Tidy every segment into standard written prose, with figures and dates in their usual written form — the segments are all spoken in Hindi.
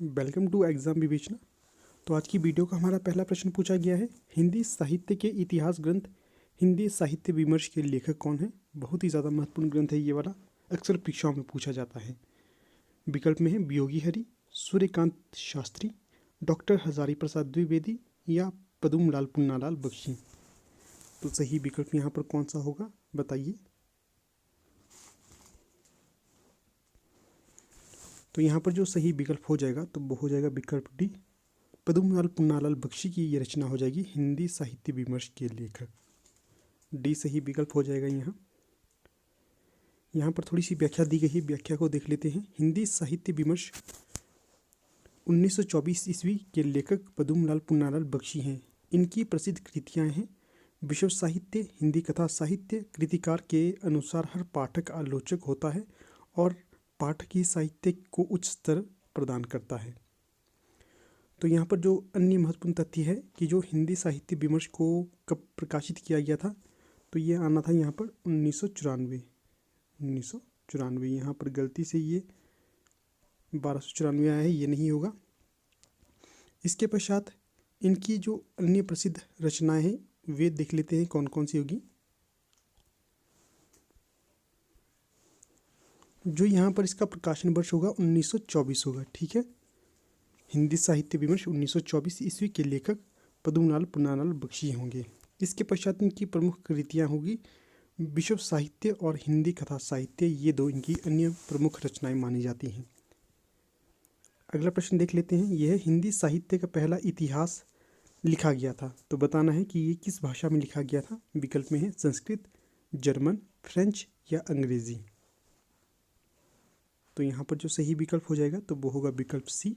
वेलकम टू एग्ज़ाम विवेचना। तो आज की वीडियो का हमारा पहला प्रश्न पूछा गया है, हिंदी साहित्य के इतिहास ग्रंथ हिंदी साहित्य विमर्श के लेखक कौन है। बहुत ही ज़्यादा महत्वपूर्ण ग्रंथ है ये वाला, अक्सर परीक्षाओं में पूछा जाता है। विकल्प में है वियोगी हरि, सूर्यकांत शास्त्री, डॉक्टर हजारी प्रसाद द्विवेदी या पदुमलाल पुन्नालाल बख्शी। तो सही विकल्प यहाँ पर कौन सा होगा बताइए। तो यहाँ पर जो सही विकल्प हो जाएगा तो वो हो जाएगा विकल्प डी, पदुमलाल पुन्नालाल बख्शी की ये रचना हो जाएगी हिंदी साहित्य विमर्श के लेखक। डी सही विकल्प हो जाएगा। यहाँ पर थोड़ी सी व्याख्या दी गई है, व्याख्या को देख लेते हैं। हिंदी साहित्य विमर्श 1924 ईस्वी के लेखक पदुमलाल पुन्नालाल बख्शी हैं। इनकी प्रसिद्ध कृतियाँ हैं विश्व साहित्य, हिंदी कथा साहित्य। कृतिकार के अनुसार हर पाठक आलोचक होता है और पाठकीय साहित्य को उच्च स्तर प्रदान करता है। तो यहाँ पर जो अन्य महत्वपूर्ण तथ्य है कि जो हिंदी साहित्य विमर्श को कब प्रकाशित किया गया था, तो ये आना था यहाँ पर 1994। यहाँ पर गलती से ये 1294 आया है, ये नहीं होगा। इसके पश्चात इनकी जो अन्य प्रसिद्ध रचनाएं हैं वे देख लेते हैं कौन कौन सी होगी। जो यहाँ पर इसका प्रकाशन वर्ष होगा 1924 होगा, ठीक है। हिंदी साहित्य विमर्श 1924 ईस्वी के लेखक पदुमलाल पुन्नालाल बख्शी होंगे। इसके पश्चात इनकी प्रमुख कृतियाँ होगी विश्व साहित्य और हिंदी कथा साहित्य, ये दो इनकी अन्य प्रमुख रचनाएं मानी जाती हैं। अगला प्रश्न देख लेते हैं। यह हिंदी साहित्य का पहला इतिहास लिखा गया था, तो बताना है कि ये किस भाषा में लिखा गया था। विकल्प में है संस्कृत, जर्मन, फ्रेंच या अंग्रेजी। तो यहाँ पर जो सही विकल्प हो जाएगा तो वो होगा विकल्प सी,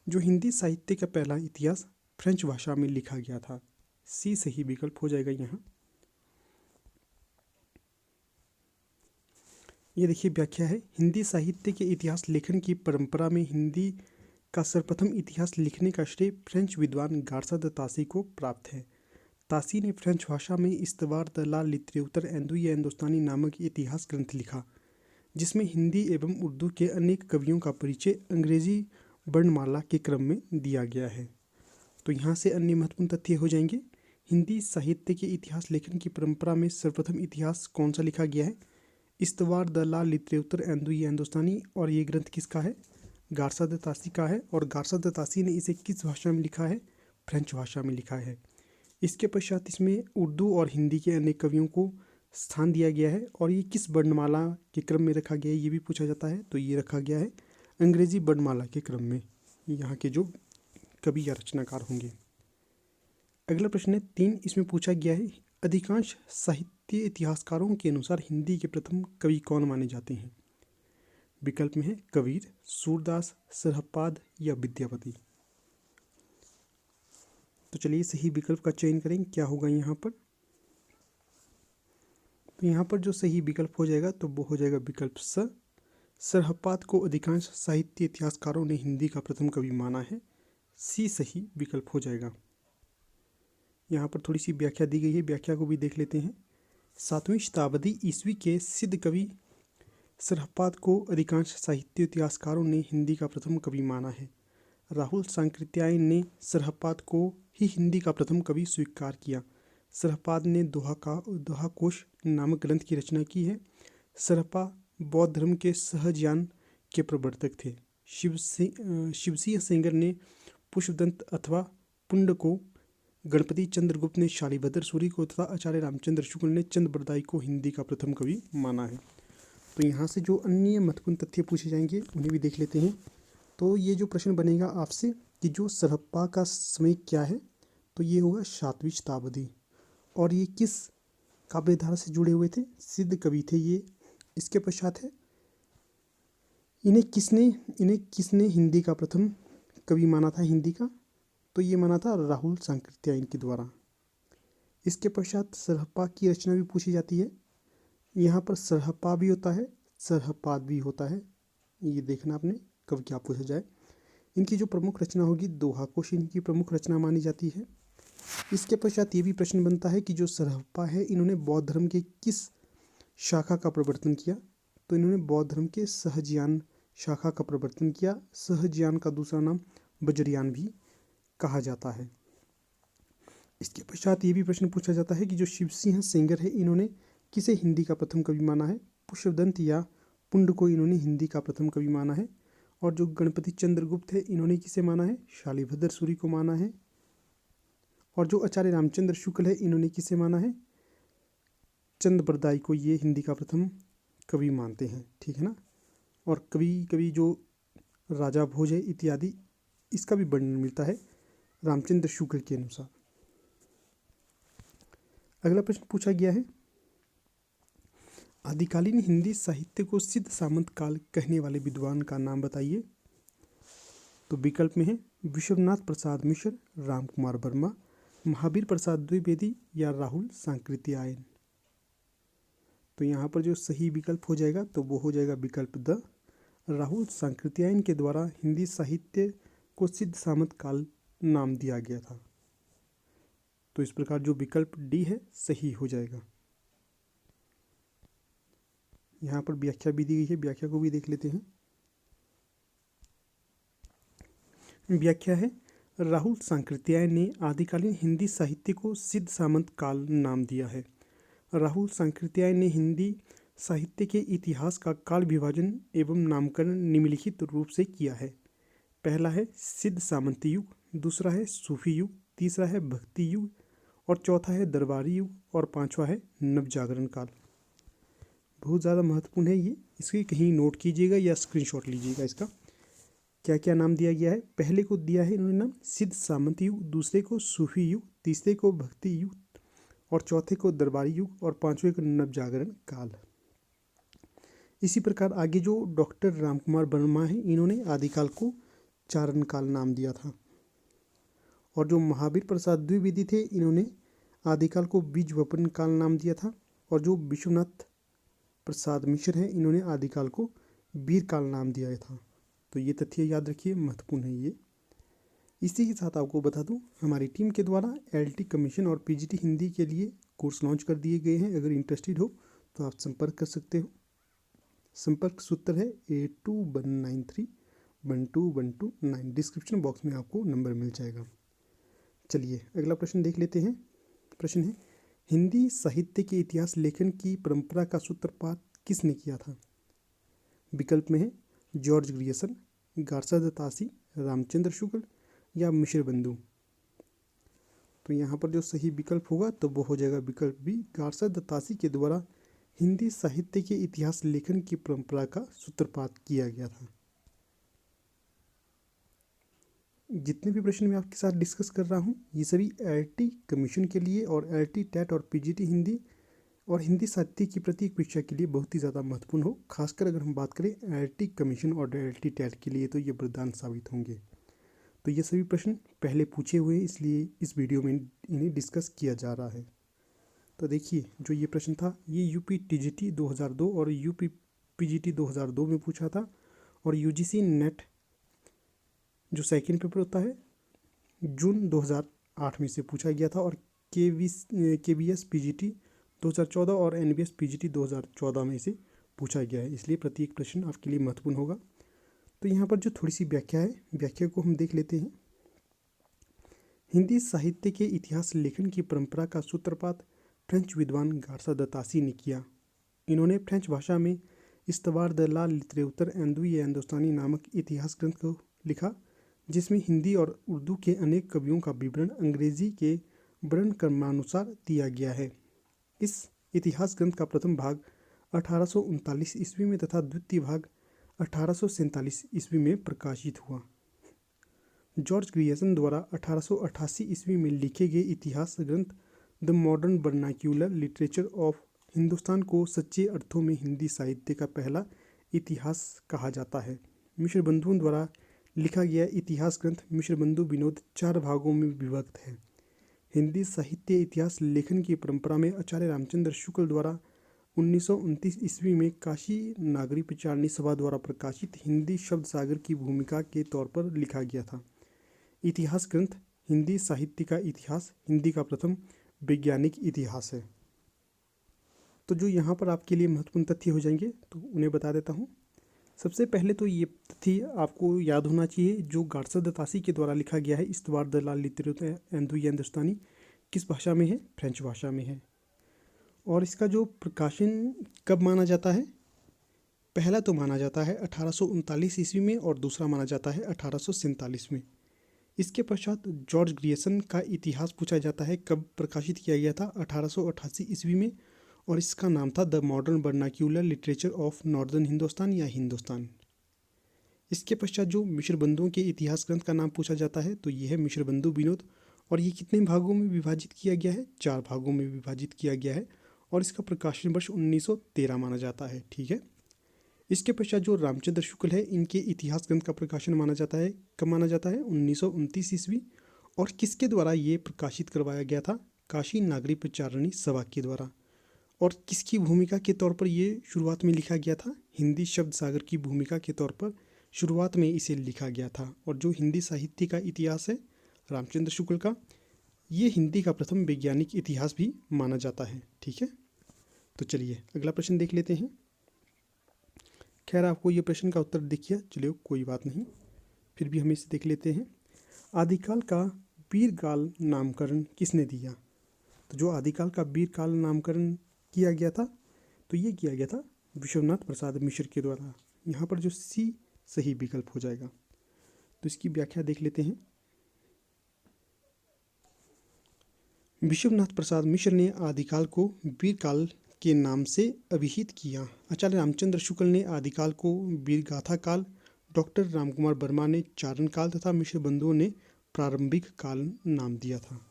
जो हिंदी साहित्य का पहला इतिहास फ्रेंच भाषा में लिखा गया था। सी सही विकल्प हो जाएगा यहाँ। ये देखिए व्याख्या है, हिंदी साहित्य के इतिहास लेखन की परंपरा में हिंदी का सर्वप्रथम इतिहास लिखने का श्रेय फ्रेंच विद्वान गार्सा द तासी को प्राप्त है। तासी ने फ्रेंच भाषा में इस्तवार द ला लित्रेउतर एंदु या हिंदुस्तानी नामक इतिहास ग्रंथ लिखा, जिसमें हिंदी एवं उर्दू के अनेक कवियों का परिचय अंग्रेजी वर्णमाला के क्रम में दिया गया है। तो यहाँ से अन्य महत्वपूर्ण तथ्य हो जाएंगे। हिंदी साहित्य के इतिहास लेखन की परंपरा में सर्वप्रथम इतिहास कौन सा लिखा गया है, इस्तवार द ला लित्रेउतर एंदु या हिंदुस्तानी, और ये ग्रंथ किसका है, गार्सा द तासी का है। और गार्सा द तासी ने इसे किस भाषा में लिखा है, फ्रेंच भाषा में लिखा है। इसके पश्चात इसमें उर्दू और हिंदी के अनेक कवियों को स्थान दिया गया है, और ये किस वर्णमाला के क्रम में रखा गया है ये भी पूछा जाता है। तो ये रखा गया है अंग्रेजी वर्णमाला के क्रम में, यहाँ के जो कवि या रचनाकार होंगे। अगला प्रश्न है 3, इसमें पूछा गया है अधिकांश साहित्य इतिहासकारों के अनुसार हिंदी के प्रथम कवि कौन माने जाते हैं। विकल्प में है कबीर, सूरदास, सरहपाद या विद्यापति। तो चलिए सही विकल्प का चयन करें, क्या होगा यहाँ पर। तो यहाँ पर जो सही विकल्प हो जाएगा तो वो हो जाएगा विकल्प स, सरहपाद को अधिकांश साहित्य इतिहासकारों ने हिंदी का प्रथम कवि माना है। सी सही विकल्प हो जाएगा। यहाँ पर थोड़ी सी व्याख्या दी गई है, व्याख्या को भी देख लेते हैं। 7वीं शताब्दी ईस्वी के सिद्ध कवि सरहपाद को अधिकांश साहित्य इतिहासकारों ने हिंदी का प्रथम कवि माना है। राहुल सांकृत्यायन ने सरहपाद को ही हिंदी का प्रथम कवि स्वीकार किया। सरहपाद ने दोहा कोश नामक ग्रंथ की रचना की है। सरहपा बौद्ध धर्म के सहज्ञान के प्रवर्तक थे। शिवसिंह सेंगर ने पुष्पदंत अथवा पुंड को, गणपति चंद्रगुप्त ने शालिभद्र सूरी को तथा आचार्य रामचंद्र शुक्ल ने चंद बरदाई को हिंदी का प्रथम कवि माना है। तो यहाँ से जो अन्य महत्वपूर्ण तथ्य पूछे जाएंगे उन्हें भी देख लेते हैं। तो ये जो प्रश्न बनेगा आपसे कि जो सरहप्पा का समय क्या है, तो ये होगा 7वीं शताब्दी। और ये किस काव्यधारा से जुड़े हुए थे, सिद्ध कवि थे ये। इसके पश्चात है इन्हें किसने हिंदी का प्रथम कवि माना था हिंदी का, तो ये माना था राहुल सांकृत्यायन के द्वारा। इसके पश्चात सरहप्पा की रचना भी पूछी जाती है। यहाँ पर सरहप्पा भी होता है, सरहपाद भी होता है, ये देखना आपने कब क्या पूछा जाए। इनकी जो प्रमुख रचना होगी दोहा कोश इनकी प्रमुख रचना मानी जाती है। इसके पश्चात ये भी प्रश्न बनता है कि जो सरहप्पा है इन्होंने बौद्ध धर्म के किस शाखा का प्रवर्तन किया, तो इन्होंने बौद्ध धर्म के सहज्ञान शाखा का प्रवर्तन किया। सहजयान का दूसरा नाम वज्रयान भी कहा जाता है। इसके पश्चात ये भी प्रश्न पूछा जाता है कि जो शिव सिंह सेंगर है इन्होंने किसे हिंदी का प्रथम कवि माना है। पुष्पदंत या पुंड को इन्होंने हिंदी का प्रथम कवि माना है। और जो गणपति चंद्रगुप्त है इन्होंने किसे माना है, शालिभद्र सूरी को माना है। और जो आचार्य रामचंद्र शुक्ल है इन्होंने किसे माना है, चंद्रबरदाई को ये हिंदी का प्रथम कवि मानते हैं, ठीक है ना। और कभी कभी जो राजा भोज है इत्यादि इसका भी वर्णन मिलता है रामचंद्र शुक्ल के अनुसार। अगला प्रश्न पूछा गया है, आदिकालीन हिंदी साहित्य को सिद्ध सामंत काल कहने वाले विद्वान का नाम बताइए। तो विकल्प में है विश्वनाथ प्रसाद मिश्र, राम कुमार वर्मा, महावीर प्रसाद द्विवेदी या राहुल सांकृत्यायन। तो यहाँ पर जो सही विकल्प हो जाएगा तो वो हो जाएगा विकल्प द, राहुल सांकृत्यायन के द्वारा हिंदी साहित्य को सिद्ध सामंत काल नाम दिया गया था। तो इस प्रकार जो विकल्प डी है सही हो जाएगा। यहाँ पर व्याख्या भी दी गई है, व्याख्या को भी देख लेते हैं। व्याख्या है, राहुल सांकृत्यायन ने आदिकालीन हिंदी साहित्य को सिद्ध सामंत काल नाम दिया है। राहुल सांकृत्यायन ने हिंदी साहित्य के इतिहास का काल विभाजन एवं नामकरण निम्नलिखित रूप से किया है। पहला है सिद्ध सामंती युग, दूसरा है सूफी युग, तीसरा है भक्ति युग और चौथा है दरबारी युग और पांचवा है नवजागरण काल। बहुत ज़्यादा महत्वपूर्ण है ये, इसके कहीं नोट कीजिएगा या स्क्रीनशॉट लीजिएगा। इसका क्या क्या नाम दिया गया है, पहले को दिया है इन्होंने नाम सिद्ध सामंती युग, दूसरे को सूफी युग, तीसरे को भक्ति युग और चौथे को दरबारी युग और पांचवें को नवजागरण काल। इसी प्रकार आगे जो डॉक्टर रामकुमार वर्मा है इन्होंने आदिकाल को चारण काल नाम दिया था। और जो महावीर प्रसाद द्विवेदी थे इन्होंने आदिकाल को बीज वपन काल नाम दिया था। और जो विश्वनाथ प्रसाद मिश्र हैं इन्होंने आदिकाल को वीर काल नाम दिया था। तो ये तथ्य याद रखिए, महत्वपूर्ण है ये। इसी के साथ आपको बता दूं हमारी टीम के द्वारा एलटी कमीशन और पीजीटी हिंदी के लिए कोर्स लॉन्च कर दिए गए हैं। अगर इंटरेस्टेड हो तो आप संपर्क कर सकते हो। संपर्क सूत्र है 8193121229। डिस्क्रिप्शन बॉक्स में आपको नंबर मिल जाएगा। चलिए अगला प्रश्न देख लेते हैं। प्रश्न है, हिंदी साहित्य के इतिहास लेखन की परंपरा का सूत्रपात किसने किया था। विकल्प में है जॉर्ज ग्रियर्सन, गार्सा तासी, रामचंद्र शुक्ल या मिश्र बंधु। तो यहाँ पर जो सही विकल्प होगा तो वो हो जाएगा विकल्प बी, गार्सा तासी के द्वारा हिंदी साहित्य के इतिहास लेखन की परंपरा का सूत्रपात किया गया था। जितने भी प्रश्न मैं आपके साथ डिस्कस कर रहा हूँ ये सभी एलटी कमीशन के लिए और एलटी टेट और पीजीटी हिंदी और हिंदी साहित्य की प्रत्येक परीक्षा के लिए बहुत ही ज़्यादा महत्वपूर्ण हो। खासकर अगर हम बात करें एलटी कमीशन और एलटी टेट के लिए तो ये वरदान साबित होंगे। तो ये सभी प्रश्न पहले पूछे हुए हैं इसलिए इस वीडियो में इन्हें डिस्कस किया जा रहा है। तो देखिए जो ये प्रश्न था ये यूपी टीजीटी 2002 और यूपी पीजीटी 2002 में पूछा था। और यूजीसी नेट जो सेकंड पेपर होता है जून 2008 में से पूछा गया था। और केवीएस पीजीटी 2014 और एनवीएस पीजीटी 2014 में से पूछा गया है, इसलिए प्रत्येक प्रश्न आपके लिए महत्वपूर्ण होगा। तो यहाँ पर जो थोड़ी सी व्याख्या है व्याख्या को हम देख लेते हैं। हिंदी साहित्य के इतिहास लेखन की परंपरा का सूत्रपात फ्रेंच विद्वान गार्सा तासी ने किया। इन्होंने फ्रेंच भाषा में इस्तवार द ला लिटरेचर एंदुई हिंदुस्तानी नामक इतिहास ग्रंथ को लिखा, जिसमें हिंदी और उर्दू के अनेक कवियों का विवरण अंग्रेजी के वर्णक्रमानुसार दिया गया है। इस इतिहास ग्रंथ का प्रथम भाग 1839 ईस्वी में तथा द्वितीय भाग 1847 ईस्वी में प्रकाशित हुआ। जॉर्ज ग्रियर्सन द्वारा 1888 ईस्वी में लिखे गए इतिहास ग्रंथ the modern vernacular literature of Hindustan को सच्चे अर्थों में हिंदी साहित्य का पहला इतिहास कहा जाता है। मिश्र बंधुओं द्वारा लिखा गया इतिहास ग्रंथ मिश्र बंधु विनोद 4 भागों में विभक्त है। हिंदी साहित्य इतिहास लेखन की परंपरा में आचार्य रामचंद्र शुक्ल द्वारा 1929 ईस्वी में काशी नागरी प्रचारणी सभा द्वारा प्रकाशित हिंदी शब्द सागर की भूमिका के तौर पर लिखा गया था। इतिहास ग्रंथ हिंदी साहित्य का इतिहास, हिंदी का प्रथम वैज्ञानिक इतिहास है। तो जो यहाँ पर आपके लिए महत्वपूर्ण तथ्य हो जाएंगे तो उन्हें बता देता हूँ। सबसे पहले तो ये तथ्य आपको याद होना चाहिए, जो गाडसा दत्तासी के द्वारा लिखा गया है इस्तवार द ला लिटरेचर एंड हिंदुस्तानी, किस भाषा में है? फ्रेंच भाषा में है। और इसका जो प्रकाशन कब माना जाता है? पहला तो माना जाता है 1839 ईस्वी में और दूसरा माना जाता है 1847 में। इसके पश्चात जॉर्ज ग्रियर्सन का इतिहास पूछा जाता है, कब प्रकाशित किया गया था? 1888 ईस्वी में, और इसका नाम था the modern vernacular literature of northern Hindustan या हिंदुस्तान। इसके पश्चात जो मिश्र बंधुओं के इतिहास ग्रंथ का नाम पूछा जाता है तो ये है मिश्र बंधु विनोद, और ये कितने भागों में विभाजित किया गया है? 4 भागों में विभाजित किया गया है, और इसका प्रकाशन वर्ष 1913 माना जाता है। ठीक है। इसके पश्चात जो रामचंद्र शुक्ल है, इनके इतिहास ग्रंथ का प्रकाशन माना जाता है, कब माना जाता है? 1929 ईस्वी। और किसके द्वारा ये प्रकाशित करवाया गया था? काशी नागरी प्रचारणी सभा के द्वारा। और किसकी भूमिका के तौर पर ये शुरुआत में लिखा गया था? हिंदी शब्द सागर की भूमिका के तौर पर शुरुआत में इसे लिखा गया था। और जो हिंदी साहित्य का इतिहास है रामचंद्र शुक्ल का, ये हिंदी का प्रथम वैज्ञानिक इतिहास भी माना जाता है। ठीक है। तो चलिए अगला प्रश्न देख लेते हैं। खैर आपको ये प्रश्न का उत्तर दिख गया, चलिए कोई बात नहीं, फिर भी हम इसे देख लेते हैं। आदिकाल का वीरकाल नामकरण किसने दिया? तो जो आदिकाल का वीरकाल नामकरण किया गया था तो ये किया गया था विश्वनाथ प्रसाद मिश्र के द्वारा। यहाँ पर जो सी सही विकल्प हो जाएगा। तो इसकी व्याख्या देख लेते हैं। विश्वनाथ प्रसाद मिश्र ने आदिकाल को वीरकाल के नाम से अभिहित किया। आचार्य रामचंद्र शुक्ल ने आदिकाल को वीरगाथा काल, डॉक्टर रामकुमार वर्मा ने चारण काल तथा मिश्र बंधुओं ने प्रारंभिक काल नाम दिया था।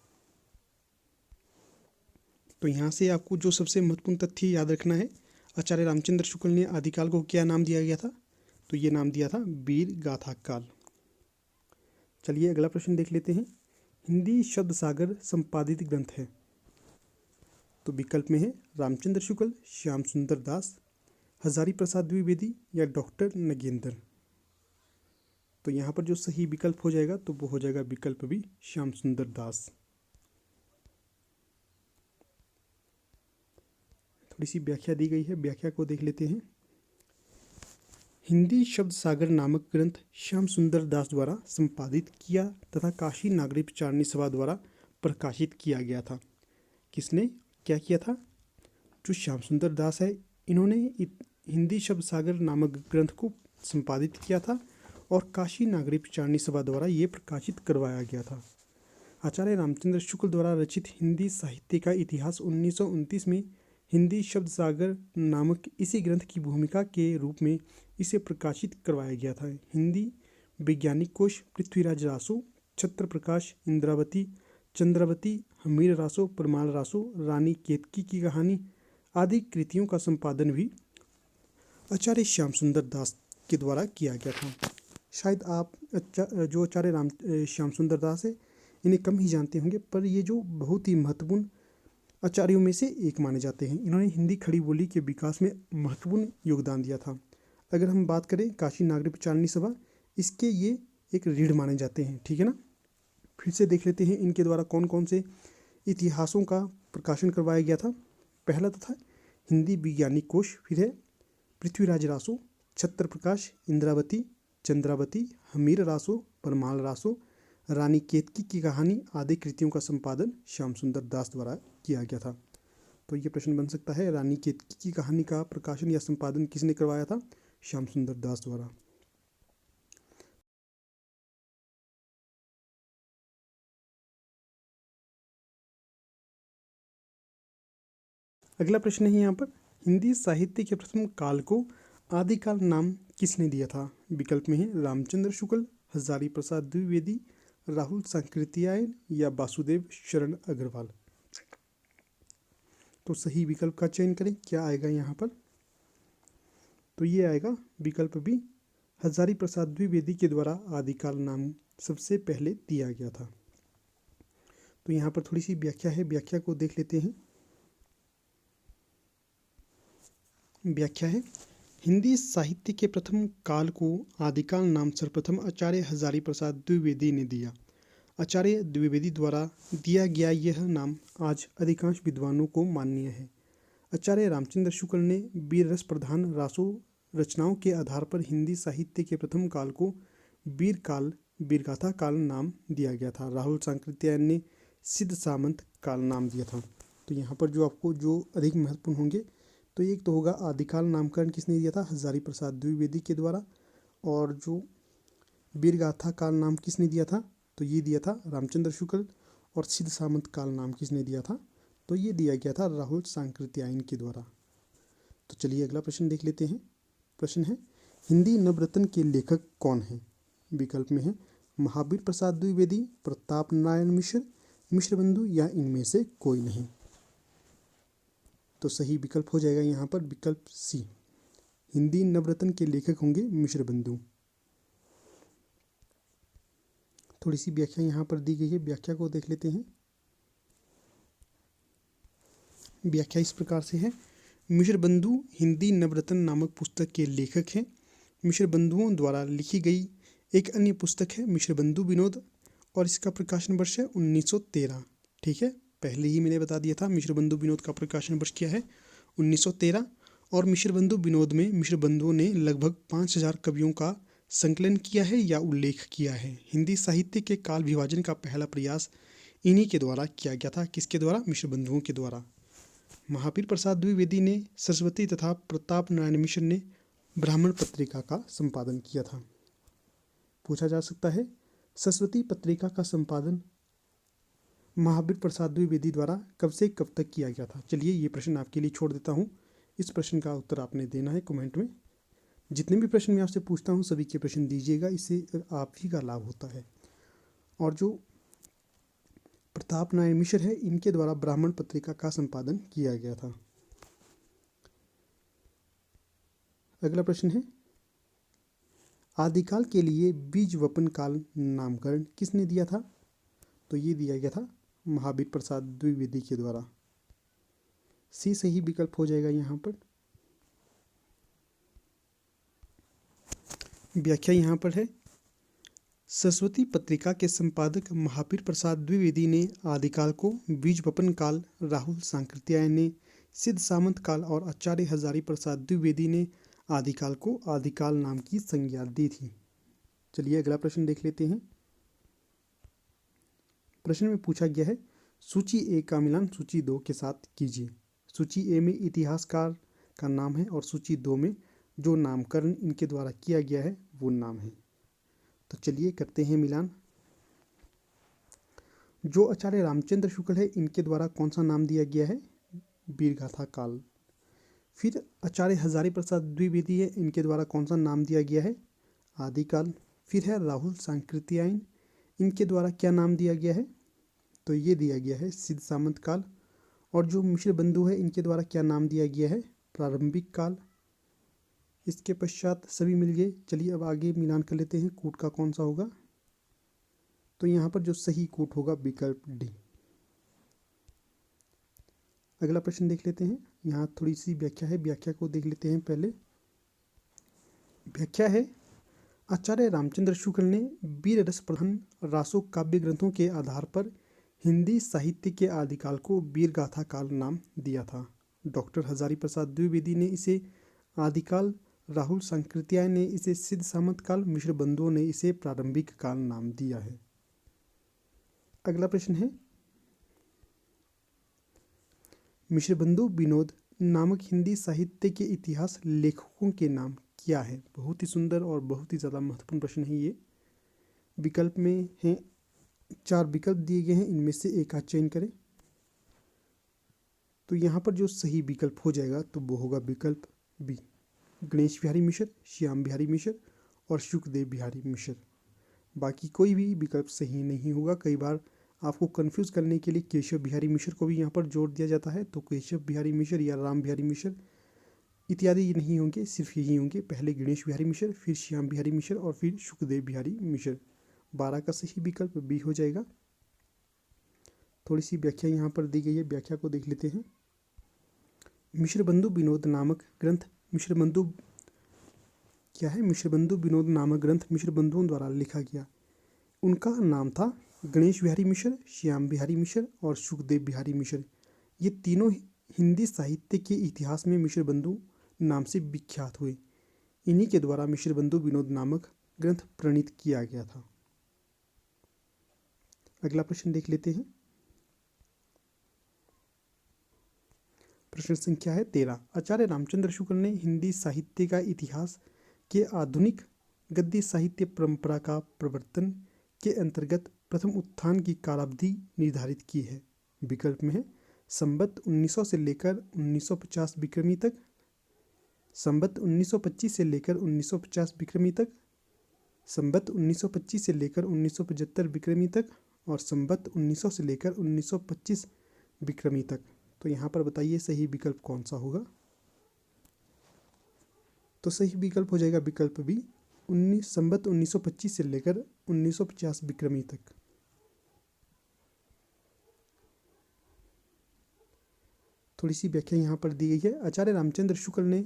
तो यहाँ से आपको जो सबसे महत्वपूर्ण तथ्य याद रखना है, आचार्य रामचंद्र शुक्ल ने आदिकाल को क्या नाम दिया गया था? तो ये नाम दिया था वीरगाथा काल। चलिए अगला प्रश्न देख लेते हैं। हिंदी शब्द सागर संपादित ग्रंथ है। तो विकल्प में है रामचंद्र शुक्ल, श्याम सुंदर दास, हजारी प्रसाद द्विवेदी या डॉक्टर नगेंद्र। तो यहाँ पर जो सही विकल्प हो जाएगा तो वो हो जाएगा विकल्प भी श्याम सुंदर दास। थोड़ी सी व्याख्या दी गई है, व्याख्या को देख लेते हैं। हिंदी शब्द सागर नामक ग्रंथ श्याम सुंदर दास द्वारा संपादित किया तथा काशी नागरी प्रचारणी सभा द्वारा प्रकाशित किया गया था। किसने क्या किया था? जो श्याम सुंदर दास है, इन्होंने हिंदी शब्द सागर नामक ग्रंथ को संपादित किया था और काशी नागरी प्रचारणी सभा द्वारा ये प्रकाशित करवाया गया था। आचार्य रामचंद्र शुक्ल द्वारा रचित हिंदी साहित्य का इतिहास 1929 में हिंदी शब्द सागर नामक इसी ग्रंथ की भूमिका के रूप में इसे प्रकाशित करवाया गया था। हिंदी वैज्ञानिक कोश पृथ्वीराज रासो, छत्र प्रकाश, इंद्रावती, चंद्रावती, हमीर रासो, परमाल रासो, रानी केतकी की कहानी आदि कृतियों का संपादन भी आचार्य श्याम सुंदर दास के द्वारा किया गया था। शायद आप जो आचार्य श्याम सुंदर दास है इन्हें कम ही जानते होंगे, पर ये जो बहुत ही महत्वपूर्ण आचार्यों में से एक माने जाते हैं। इन्होंने हिंदी खड़ी बोली के विकास में महत्वपूर्ण योगदान दिया था। अगर हम बात करें काशी नागरी प्रचारणी सभा, इसके ये एक रीढ़ माने जाते हैं। ठीक है ना। फिर से देख लेते हैं इनके द्वारा कौन कौन से इतिहासों का प्रकाशन करवाया गया था। पहला तो था हिंदी वैज्ञानिक कोश, फिर है पृथ्वीराज रासो, छत्र प्रकाश, इंद्रावती, चंद्रावती, हमीर रासो, परमाल रासो, रानी केतकी की कहानी आदि कृतियों का संपादन श्याम सुंदर दास द्वारा किया गया था। तो ये प्रश्न बन सकता है, रानी केतकी की कहानी का प्रकाशन या संपादन किसने करवाया था? श्याम सुंदर दास द्वारा। अगला प्रश्न है यहाँ पर, हिंदी साहित्य के प्रथम काल को आदिकाल नाम किसने दिया था? विकल्प में है रामचंद्र शुक्ल, हजारी प्रसाद द्विवेदी, राहुल सांकृत्यायन या वासुदेव शरण अग्रवाल। तो सही विकल्प का चयन करें, क्या आएगा यहाँ पर? तो ये आएगा विकल्प बी, हजारी प्रसाद द्विवेदी के द्वारा आदिकाल नाम सबसे पहले दिया गया था। तो यहाँ पर थोड़ी सी व्याख्या है, व्याख्या को देख लेते हैं। व्याख्या है, हिंदी साहित्य के प्रथम काल को आदिकाल नाम सर्वप्रथम आचार्य हजारी प्रसाद द्विवेदी ने दिया। आचार्य द्विवेदी द्वारा दिया गया यह नाम आज अधिकांश विद्वानों को मान्य है। आचार्य रामचंद्र शुक्ल ने वीर रस प्रधान रासों रचनाओं के आधार पर हिंदी साहित्य के प्रथम काल को वीरगाथा काल नाम दिया गया था। राहुल सांकृत्यायन ने सिद्ध सामंत काल नाम दिया था। तो यहाँ पर जो आपको जो अधिक महत्वपूर्ण होंगे तो एक तो होगा आदिकाल नामकरण किसने दिया था, हजारी प्रसाद द्विवेदी के द्वारा। और जो वीरगाथा काल नाम किसने दिया था, तो ये दिया था रामचंद्र शुक्ल। और सिद्ध सामंत काल नाम किसने दिया था, तो ये दिया गया था राहुल सांकृत्यायन के द्वारा। तो चलिए अगला प्रश्न देख लेते हैं। प्रश्न है, हिंदी नवरत्न के लेखक कौन हैं? विकल्प में है महावीर प्रसाद द्विवेदी, प्रताप नारायण मिश्र, मिश्रबंधु या इनमें से कोई नहीं। तो सही विकल्प हो जाएगा यहाँ पर विकल्प सी, हिंदी नवरत्न के लेखक होंगे मिश्रबंधु। थोड़ी सी व्याख्या यहाँ पर दी गई है, व्याख्या को देख लेते हैं। व्याख्या इस प्रकार से है, मिश्रबंधु हिंदी नवरत्न नामक पुस्तक के लेखक हैं। मिश्रबंधुओं द्वारा लिखी गई एक अन्य पुस्तक है मिश्रबंधु विनोद, और इसका प्रकाशन वर्ष है 1913। ठीक है, पहले ही मैंने बता दिया था मिश्रबंधु विनोद का प्रकाशन वर्ष क्या है, 1913। और मिश्रबंधु विनोद में मिश्रबंधुओं ने लगभग 5000 कवियों का संकलन किया है या उल्लेख किया है। हिंदी साहित्य के काल विभाजन का पहला प्रयास इन्हीं के द्वारा किया गया था। किसके द्वारा? मिश्रबंधुओं के द्वारा। महावीर प्रसाद द्विवेदी ने सरस्वती तथा प्रताप नारायण मिश्र ने ब्राह्मण पत्रिका का संपादन किया था। पूछा जा सकता है सरस्वती पत्रिका का संपादन महावीर प्रसाद द्विवेदी द्वारा कब से कब तक किया गया था। चलिए ये प्रश्न आपके लिए छोड़ देता हूँ, इस प्रश्न का उत्तर आपने देना है कमेंट में। जितने भी प्रश्न मैं आपसे पूछता हूँ सभी के प्रश्न दीजिएगा, इससे आप ही का लाभ होता है। और जो प्रताप नारायण मिश्र है इनके द्वारा ब्राह्मण पत्रिका का संपादन किया गया था। अगला प्रश्न है, आदिकाल के लिए बीज वपन काल नामकरण किसने दिया था? तो ये दिया गया था महावीर प्रसाद द्विवेदी के द्वारा। सी सही विकल्प हो जाएगा यहाँ पर। व्याख्या यहाँ पर है, सरस्वती पत्रिका के संपादक महावीर प्रसाद द्विवेदी ने आदिकाल को बीज वपन काल, राहुल सांकृत्यायन ने सिद्ध सामंत काल और आचार्य हजारी प्रसाद द्विवेदी ने आदिकाल को आदिकाल नाम की संज्ञा दी थी। चलिए अगला प्रश्न देख लेते हैं। प्रश्न में पूछा गया है, सूची ए का मिलान सूची 2 के साथ कीजिए। सूची ए में इतिहासकार का नाम है और सूची 2 में जो नामकरण इनके द्वारा किया गया है वो नाम है। तो चलिए करते हैं मिलान। जो आचार्य रामचंद्र शुक्ल है इनके द्वारा कौन सा नाम दिया गया है? वीरगाथा काल। फिर आचार्य हजारी प्रसाद द्विवेदी है, इनके द्वारा कौन सा नाम दिया गया है? आदिकाल। फिर है राहुल सांकृत्यायन, इनके द्वारा क्या नाम दिया गया है? तो ये दिया गया है सिद्ध सामंत काल। और जो मिश्रबंधु है इनके द्वारा क्या नाम दिया गया है? प्रारंभिक काल। इसके पश्चात सभी मिल गए। चलिए अब आगे मिलान कर लेते हैं, कूट का कौन सा होगा। तो यहाँ पर जो सही कूट होगा विकल्प डी। अगला प्रश्न देख लेते हैं, यहाँ थोड़ी सी व्याख्या है, व्याख्या को देख लेते हैं पहले। व्याख्या है, आचार्य रामचंद्र शुक्ल ने वीर रस प्रधान रासो काव्य ग्रंथों के आधार पर हिंदी साहित्य के आदिकाल को वीरगाथा काल नाम दिया था। डॉक्टर हजारी प्रसाद द्विवेदी ने इसे आदिकाल, राहुल सांकृत्यायन ने इसे सिद्ध सामंत काल, मिश्रबंधुओं ने इसे प्रारंभिक काल नाम दिया है। अगला प्रश्न है, मिश्रबंधु विनोद नामक हिंदी साहित्य के इतिहास लेखकों के नाम क्या है? बहुत ही सुंदर और बहुत ही ज़्यादा महत्वपूर्ण प्रश्न है ये। विकल्प में हैं 4 विकल्प दिए गए हैं, इनमें से एक का चयन करें। तो यहाँ पर जो सही विकल्प हो जाएगा तो वो होगा विकल्प बी, गणेश बिहारी मिश्र, श्याम बिहारी मिश्र और शुकदेव बिहारी मिश्र। बाकी कोई भी विकल्प सही नहीं होगा। कई बार आपको कंफ्यूज करने के लिए केशव बिहारी मिश्र को भी यहाँ पर जोड़ दिया जाता है, तो केशव बिहारी मिश्र या राम बिहारी मिश्र इत्यादि ये नहीं होंगे, सिर्फ यही होंगे। पहले गणेश बिहारी मिश्र, फिर श्याम बिहारी मिश्र और फिर शुकदेव बिहारी मिश्र। 12 का सही विकल्प बी हो जाएगा। थोड़ी सी व्याख्या यहाँ पर दी गई है, व्याख्या को देख लेते हैं। मिश्रबंधु विनोद नामक ग्रंथ, मिश्रबंधु क्या है? मिश्रबंधु विनोद नामक ग्रंथ मिश्रबंधुओं द्वारा लिखा गया। उनका नाम था गणेश बिहारी मिश्र, श्याम बिहारी मिश्र और शुकदेव बिहारी मिश्र। ये तीनों हिंदी साहित्य के इतिहास में मिश्रबंधु नाम से विख्यात हुए। इन्हीं के द्वारा मिश्र बंधु विनोद नामक ग्रंथ प्रणीत किया गया था। अगला प्रश्न देख लेते हैं। प्रश्न संख्या है 13। आचार्य रामचंद्र शुक्ल ने हिंदी साहित्य का इतिहास के आधुनिक गद्य साहित्य परंपरा का प्रवर्तन के अंतर्गत प्रथम उत्थान की कालावधि निर्धारित की है। विकल्प में है संवत 1900 से लेकर 1950 विक्रमी तक, संवत 1925 से लेकर 1950 विक्रमी तक, संवत 1925 से लेकर 1975 विक्रमी तक और संवत 1900 से लेकर 1925 विक्रमी तक। तो यहाँ पर बताइए सही विकल्प कौन सा होगा। तो सही विकल्प हो जाएगा विकल्प बी, संवत 1925 से लेकर 1950 विक्रमी तक। थोड़ी सी व्याख्या यहाँ पर दी गई है। आचार्य रामचंद्र शुक्ल ने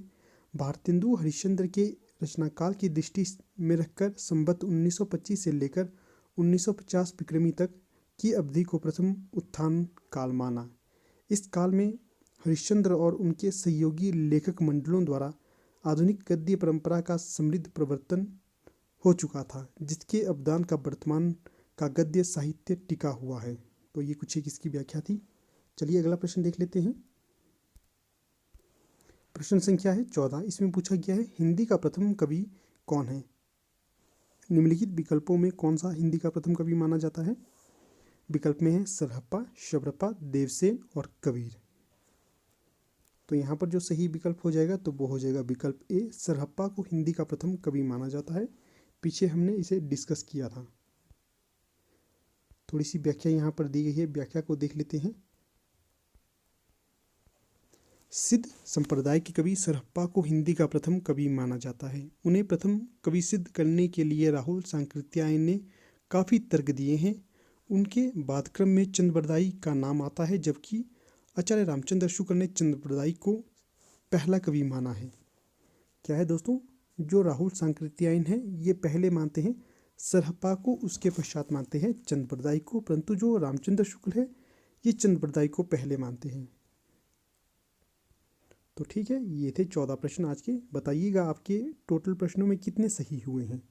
भारतेंदु हरिश्चंद्र के रचनाकाल की दृष्टि में रखकर संवत 1925 से लेकर 1950 विक्रमी तक की अवधि को प्रथम उत्थान काल माना। इस काल में हरिश्चंद्र और उनके सहयोगी लेखक मंडलों द्वारा आधुनिक गद्य परंपरा का समृद्ध प्रवर्तन हो चुका था, जिसके अवदान का वर्तमान का गद्य साहित्य टिका हुआ है। तो ये कुछ एक इसकी व्याख्या थी। चलिए अगला प्रश्न देख लेते हैं। प्रश्न संख्या है 14। इसमें पूछा गया है हिंदी का प्रथम कवि कौन है। निम्नलिखित विकल्पों में कौन सा हिंदी का प्रथम कवि माना जाता है। विकल्प में है सरहप्पा, शबरपा, देवसेन और कबीर। तो यहाँ पर जो सही विकल्प हो जाएगा तो वो हो जाएगा विकल्प ए, सरहप्पा को हिंदी का प्रथम कवि माना जाता है। पीछे हमने इसे डिस्कस किया था। थोड़ी सी व्याख्या यहाँ पर दी गई है, व्याख्या को देख लेते हैं। सिद्ध संप्रदाय के कवि सरहप्पा को हिंदी का प्रथम कवि माना जाता है। उन्हें प्रथम कवि सिद्ध करने के लिए राहुल सांकृत्यायन ने काफ़ी तर्क दिए हैं। उनके बाद क्रम में चंद्रबरदाई का नाम आता है, जबकि आचार्य रामचंद्र शुक्ल ने चंद्रबरदाई को पहला कवि माना है। क्या है दोस्तों, जो राहुल सांकृत्यायन है ये पहले मानते हैं सरहप्पा को, उसके पश्चात मानते हैं चंद्रबरदाई को, परंतु जो रामचंद्र शुक्ल है ये चंद्रबरदाई को पहले मानते हैं। तो ठीक है, ये थे 14 प्रश्न आज के। बताइएगा आपके टोटल प्रश्नों में कितने सही हुए हैं।